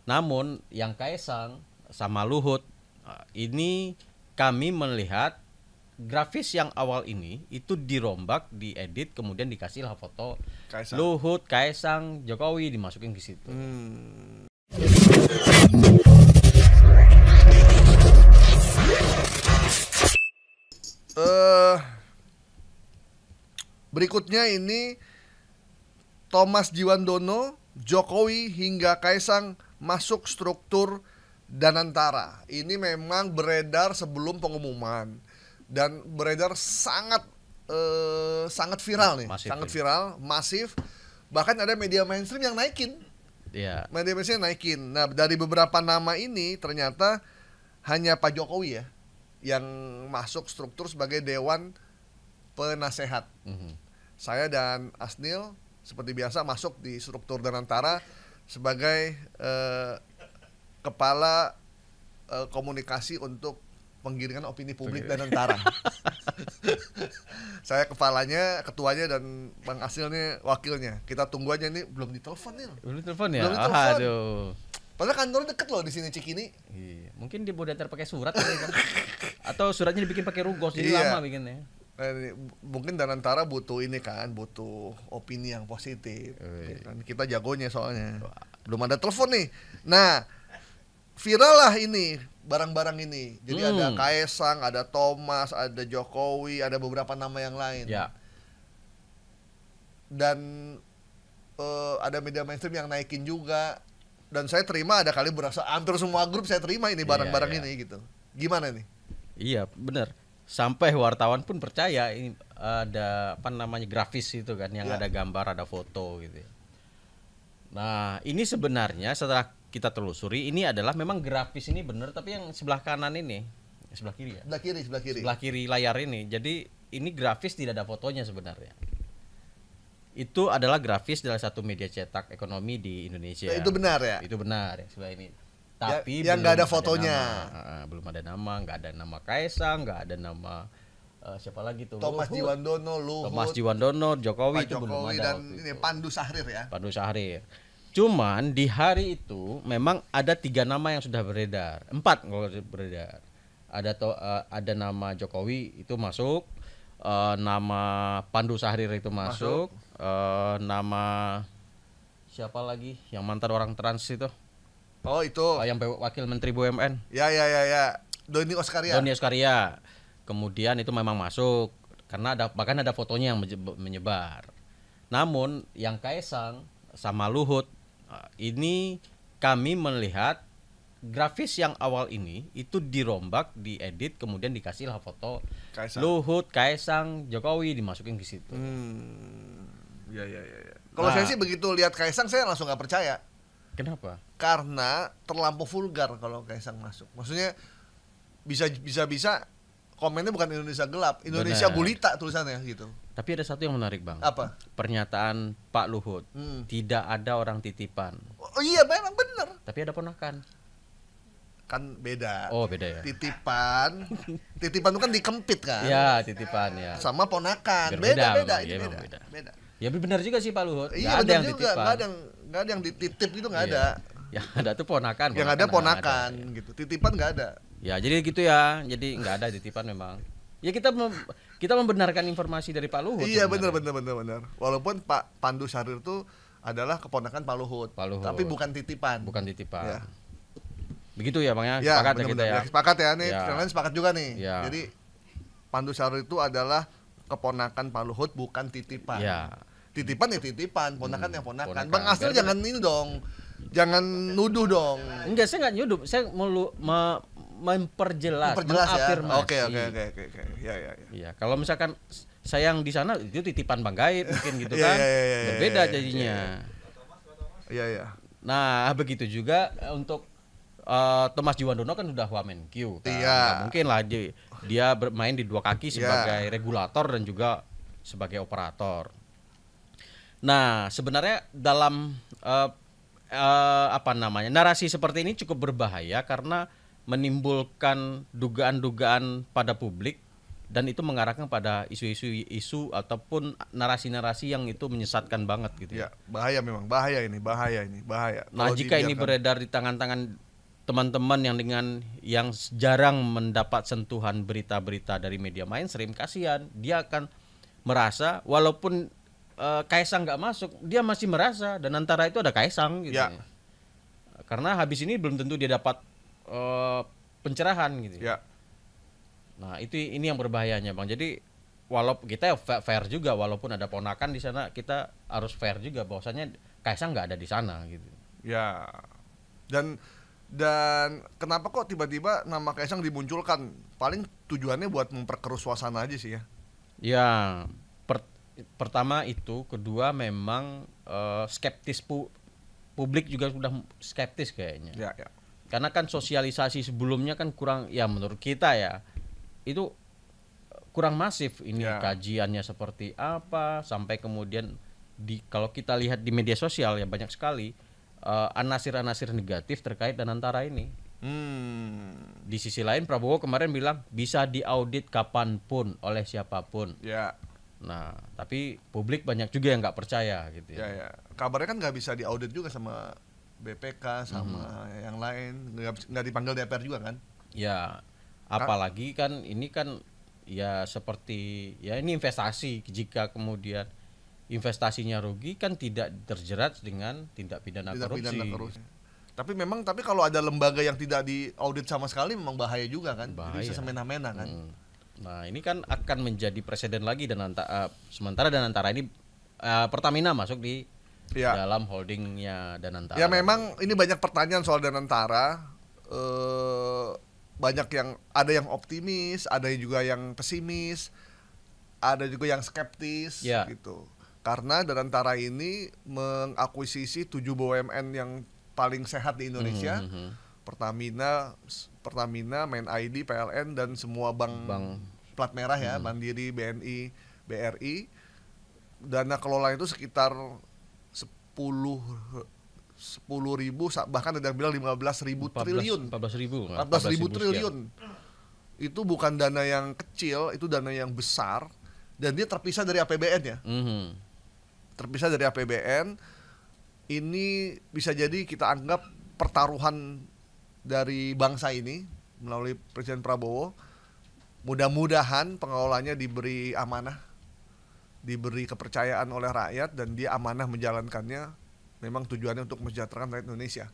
Namun yang Kaisang sama Luhut ini kami melihat grafis yang awal ini itu dirombak, diedit, kemudian dikasihlah foto Kaisang. Luhut, Kaisang, Jokowi dimasukin ke situ. Berikutnya ini Thomas Djiwandono, Jokowi hingga Kaisang masuk struktur Danantara. Ini memang beredar sebelum pengumuman dan beredar sangat viral nih, Masif, sangat ya. viral, masif. Bahkan ada media mainstream yang naikin. Ya, Media mainstream naikin. Nah, dari beberapa nama ini ternyata hanya Pak Jokowi ya yang masuk struktur sebagai dewan penasehat. Saya dan Asnil seperti biasa masuk di struktur Danantara sebagai kepala komunikasi untuk penggiringan opini publik Danantara. Saya kepalanya, ketuanya, dan Bang Asnilnya wakilnya. Kita tunggu aja nih, belum ditelepon nih. belum telepon ya? Belum ditelepon. Aduh. Padahal kantornya deket loh di sini Cikini. Iya, mungkin dia mau daftar pakai surat kali kan. Atau suratnya dibikin pakai rugos jadi Iya. lama bikinnya. Mungkin Danantara butuh ini kan, butuh opini yang positif. Ya kan? Kita jagonya soalnya. Belum ada telepon nih. Nah, viral lah ini barang-barang ini. Jadi ada Kaisang, ada Thomas, ada Jokowi, ada beberapa nama yang lain. Ya. Dan ada media mainstream yang naikin juga. Dan saya terima ada kali berasa hampir semua grup saya terima ini barang-barang Iya. ini gitu. Gimana nih? Iya, benar. Sampai wartawan pun percaya ini ada apa namanya grafis itu kan yang Ya. ada gambar, ada foto gitu. Nah, ini sebenarnya setelah kita telusuri ini adalah memang grafis ini benar, tapi yang sebelah kanan ini, sebelah kiri ya. Sebelah kiri. Sebelah kiri layar ini. Jadi ini grafis tidak ada fotonya sebenarnya. Itu adalah grafis dari satu media cetak ekonomi di Indonesia. Itu benar ya? Itu benar ya sebelah ini. Tapi yang nggak ada fotonya. belum ada nama, nggak ada nama Kaisang, nggak ada nama siapa lagi tuh? Thomas Djiwandono, Luhut, Thomas Djiwandono, Jokowi Pak itu belum Jokowi, ada. dan waktu ini itu. Pandu Sahrir ya. Pandu Sahrir. Cuman di hari itu memang ada 3 nama yang sudah beredar, 4 kalau beredar. Ada nama Jokowi itu masuk, nama Pandu Sahrir itu masuk. Nama siapa lagi yang mantan orang trans itu? Oh itu. Yang wakil menteri BUMN. Ya. Doni Oskaria. Doni Oskaria. Kemudian itu memang masuk karena bahkan ada fotonya yang menyebar. Namun yang Kaisang sama Luhut ini kami melihat grafis yang awal ini itu dirombak, diedit, kemudian dikasihlah foto Kaisang. Luhut, Kaisang, Jokowi dimasukin ke situ. Ya. Kalau Nah. saya sih begitu lihat Kaisang saya langsung nggak percaya Kenapa? karena terlampau vulgar kalau Kaisang masuk. Maksudnya bisa komennya bukan Indonesia gelap, Indonesia Benar. gulita tulisannya gitu. Tapi ada satu yang menarik, Bang. Apa? Pernyataan Pak Luhut. Tidak ada orang titipan, Oh iya memang bener. tapi ada ponakan. Kan beda. Oh, beda ya. Titipan itu kan dikempit kan. Ya, titipan ya. Sama ponakan. Beda, Beda. memang. Ini Ya, memang beda. beda. Ya benar juga sih Pak Luhut. Iya Nggak ada benar yang juga. titipan. Nggak ada yang dititip gitu nggak Iya. ada. Yang ada tuh ponakan. Yang ada ponakan ada. gitu. Titipan nggak ada. Ya jadi gitu ya. Jadi nggak ada titipan memang. Ya kita membenarkan informasi dari Pak Luhut. Iya sebenarnya. benar. Walaupun Pak Pandu Sahrir itu adalah keponakan Pak Luhut. Pak Luhut. Tapi bukan titipan. Bukan titipan. Ya. Begitu ya Bang ya. Ya, Sepakat ya benar-benar. kita ya. Sepakat ya nih. Ya. Yang lain sepakat juga nih. Ya. Jadi Pandu Sahrir itu adalah keponakan Pak Luhut, bukan titipan. Ya. Titipan ya titipan, ponakan ya ponakan. ponakan. Bang Asnil Biar- jangan ini dong. Jangan nuduh dong. Enggak, saya nggak nyudup. Saya memperjelas, Memperjelas ya. mengafirmasi. Oke. Ya. Iya, kalau misalkan saya yang di sana itu titipan Bang Gaib mungkin gitu Iya, kan. iya, Berbeda iya, jadinya. Iya. Nah, begitu juga untuk Thomas Djiwandono kan sudah Wamenkyu kan. Iya. Nggak mungkin lah dia bermain di dua kaki sebagai regulator dan juga sebagai operator. Nah, sebenarnya dalam narasi seperti ini cukup berbahaya karena menimbulkan dugaan-dugaan pada publik dan itu mengarahkan pada isu ataupun narasi-narasi yang itu menyesatkan banget gitu Ya, bahaya memang, bahaya ini. Nah, Kalau jika ini dibiarkan. beredar di tangan-tangan teman-teman yang jarang mendapat sentuhan berita-berita dari media mainstream, kasihan, dia akan merasa walaupun Kaisang nggak masuk, dia masih merasa dan antara itu ada Kaisang gitu. Ya. Karena habis ini belum tentu dia dapat pencerahan gitu. Ya. Nah, ini yang berbahayanya, Bang. Jadi walaupun kita fair juga, walaupun ada ponakan di sana, kita harus fair juga bahwasanya Kaisang nggak ada di sana gitu. Ya. Dan kenapa kok tiba-tiba nama Kaisang dimunculkan? Paling tujuannya buat memperkeruh suasana aja sih ya. Ya, pertama itu, kedua memang skeptis publik juga sudah skeptis kayaknya. Ya, ya. Karena kan sosialisasi sebelumnya kan kurang, ya menurut kita ya, itu kurang masif ini Ya. kajiannya seperti apa, sampai kemudian kalau kita lihat di media sosial ya banyak sekali anasir-anasir negatif terkait Danantara ini. Di sisi lain Prabowo kemarin bilang bisa diaudit kapanpun oleh siapapun. Ya. Nah, tapi publik banyak juga yang nggak percaya gitu Ya, ya. Kabarnya kan nggak bisa diaudit juga sama BPK sama yang lain, nggak dipanggil DPR juga kan? Ya, apalagi kan ini kan ya seperti ya ini investasi, jika kemudian investasinya rugi kan tidak terjerat dengan tindak pidana korupsi. Tapi kalau ada lembaga yang tidak diaudit sama sekali memang bahaya juga kan? Bahaya. Jadi bisa semena-mena kan? Nah, ini kan akan menjadi presiden lagi sementara Danantara ini Pertamina masuk di dalam holdingnya Danantara. Ya memang ini banyak pertanyaan soal Danantara. Banyak ada yang optimis, ada juga yang pesimis, ada juga yang skeptis gitu. Karena Danantara ini mengakuisisi 7 BUMN yang paling sehat di Indonesia. Pertamina, Main ID, PLN dan semua bank plat merah ya, Mandiri, BNI, BRI. Dana kelola itu sekitar 10.000, bahkan ada yang bilang 15.000 triliun. 14.000 triliun. Itu bukan dana yang kecil, itu dana yang besar dan dia terpisah dari APBN ya. Terpisah dari APBN. Ini bisa jadi kita anggap pertaruhan dari bangsa ini melalui Presiden Prabowo. Mudah-mudahan pengelolanya diberi amanah, diberi kepercayaan oleh rakyat dan dia amanah menjalankannya. Memang tujuannya untuk mensejahterakan rakyat Indonesia.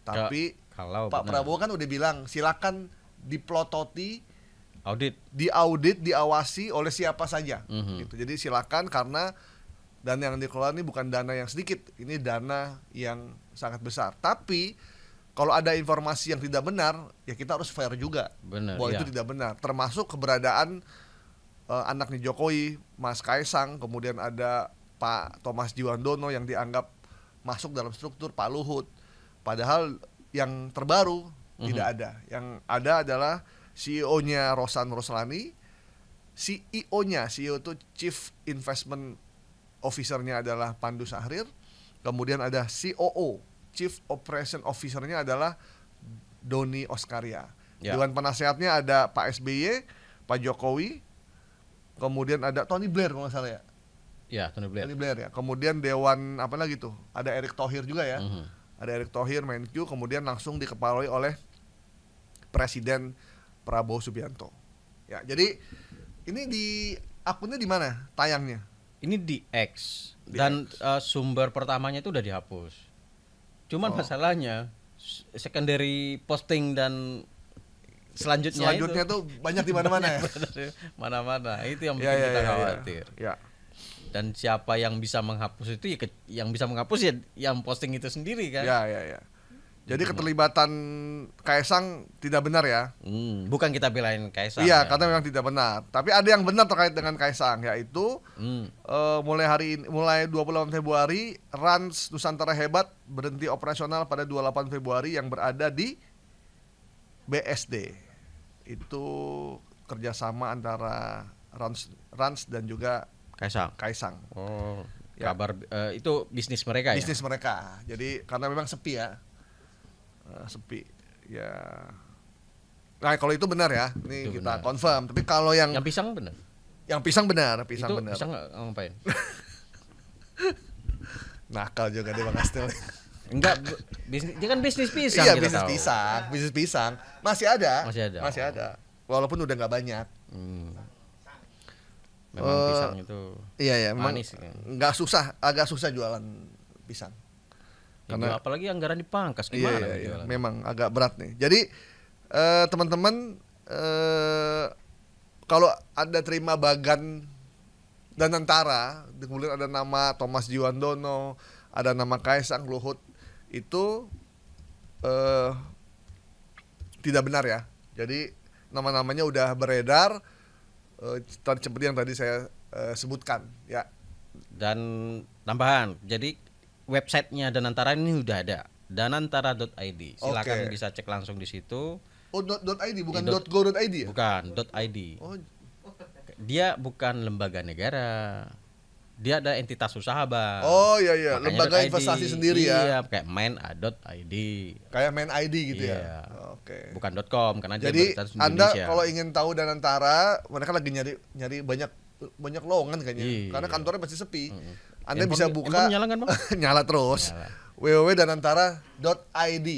Tapi Pak Prabowo kan udah bilang silakan diplototi, diaudit, diawasi oleh siapa saja. Gitu. Jadi silakan, karena dana yang dikelola ini bukan dana yang sedikit, ini dana yang sangat besar. Tapi kalau ada informasi yang tidak benar, ya kita harus fair juga bahwa itu tidak benar. Termasuk keberadaan anaknya Jokowi, Mas Kaisang, kemudian ada Pak Thomas Jiwandono yang dianggap masuk dalam struktur Pak Luhut. Padahal yang terbaru tidak ada. Yang ada adalah CEO-nya Rosan Roslani, CEO itu Chief Investment Officer-nya adalah Pandu Sahrir, kemudian ada COO, Chief Operation Officer-nya adalah Doni Oskaria. Dewan penasehatnya ada Pak SBY, Pak Jokowi, kemudian ada Tony Blair kalau nggak salah ya. Ya, Tony Blair ya. Kemudian dewan apa lagi tuh? Ada Erick Thohir juga ya. Ada Erick Thohir, Menkyu, kemudian langsung dikepalai oleh Presiden Prabowo Subianto. Ya, jadi ini di akunnya di mana tayangnya? Ini di X dan sumber pertamanya itu udah dihapus. Cuman masalahnya secondary posting dan selanjutnya itu tuh banyak di mana-mana ya. Mana-mana. Itu yang bikin kita khawatir. Ya. Dan siapa yang bisa menghapus itu ya yang bisa menghapus ya yang posting itu sendiri kan. Ya. Jadi keterlibatan Kaisang tidak benar ya. Bukan kita belain Kaisang. Iya, karena memang tidak benar. Tapi ada yang benar terkait dengan Kaisang, yaitu mulai 28 Februari Rans Nusantara Hebat berhenti operasional pada 28 Februari yang berada di BSD. Itu kerjasama antara Rans dan juga Kaisang. Oh, ya. Kabar itu bisnis mereka ya. Bisnis mereka. Jadi karena memang sepi ya. Sepi ya. Nah, kalau itu benar ya. Ini Itu kita benar. confirm. Tapi kalau yang Pisang benar. pisang benar, Itu benar. pisang ngapain? Nakal juga dia Bang Astil. Enggak, bisnis, dia kan bisnis pisang. Iya, kita bisnis tahu. pisang, bisnis pisang. Masih ada. Masih ada. Walaupun udah nggak banyak. Memang pisang itu Iya, memang manis kan. nggak susah, agak susah jualan pisang. Karena apalagi anggaran dipangkas gimana jualan? Memang agak berat nih. Jadi teman-teman kalau Anda terima Bagan Danantara, kemudian ada nama Thomas Jiwandono, ada nama Kaisang, Luhut, itu tidak benar ya. Jadi nama-namanya udah beredar seperti yang tadi saya sebutkan ya. Dan tambahan, jadi websitenya Danantara ini udah ada, danantara.id. Silakan bisa cek langsung di situ. Oh, .id bukan .go.id ya? Bukan .id. Oh. Dia bukan lembaga negara. Dia ada entitas usaha, Bang. Oh iya, Makanya lembaga investasi sendiri ya. Iya, kayak main.id. Kayak main ID gitu Iya. ya. Oke. Bukan .com karena dia Jadi berstatus Anda Indonesia. kalau ingin tahu Danantara, mereka lagi nyari banyak lowongan kayaknya. Iya. Karena kantornya pasti sepi. Anda Handphone- bisa buka handphone nyala kan, Bang? nyala terus. Nyala. www.danantara.id.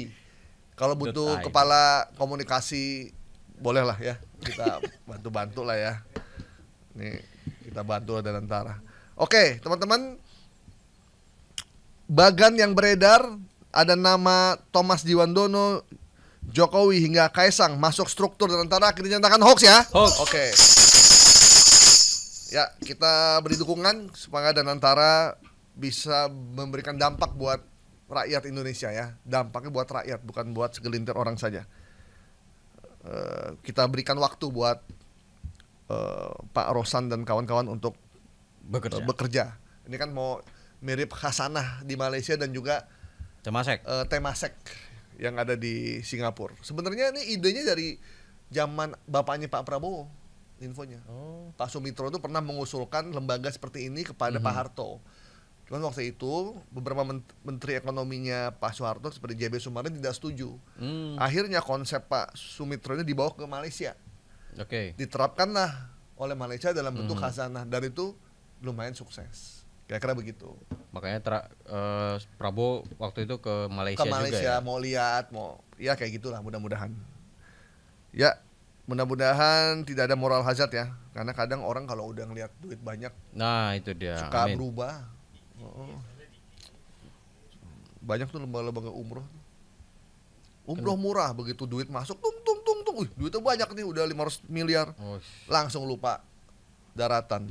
Kalau butuh .id. kepala komunikasi boleh lah ya. Kita bantu-bantu lah ya. Nih, kita bantu lah Danantara. Oke, teman-teman. Bagan yang beredar ada nama Thomas Jiwandono, Jokowi hingga Kaisang masuk struktur Danantara akhirnya dinyatakan hoax ya. Hoax. Oke. Ya, kita beri dukungan supaya Danantara bisa memberikan dampak buat rakyat Indonesia ya. Dampaknya buat rakyat, bukan buat segelintir orang saja. Kita berikan waktu buat Pak Rosan dan kawan-kawan untuk bekerja. Ini kan mau mirip Hasanah di Malaysia dan juga Temasek yang ada di Singapura. Sebenarnya ini idenya dari zaman bapaknya Pak Prabowo, infonya. Pak Sumitro itu pernah mengusulkan lembaga seperti ini kepada Pak Harto. Cuman waktu itu beberapa menteri ekonominya Pak Soeharto seperti JB Sumardi tidak setuju. Akhirnya konsep Pak Sumitro ini dibawa ke Malaysia. Diterapkanlah oleh Malaysia dalam bentuk khazanah dan itu lumayan sukses. Kira-kira begitu. Makanya Prabowo waktu itu ke Malaysia, juga ya? Mau lihat, ya kayak gitulah mudah-mudahan. Ya, mudah-mudahan tidak ada moral hazard ya. Karena kadang orang kalau udah ngelihat duit banyak, nah itu dia. Suka berubah. Banyak tuh lembaga-lembaga umroh. Umroh murah, begitu duit masuk, tung. Duitnya banyak nih, udah 500 miliar. Langsung lupa daratan.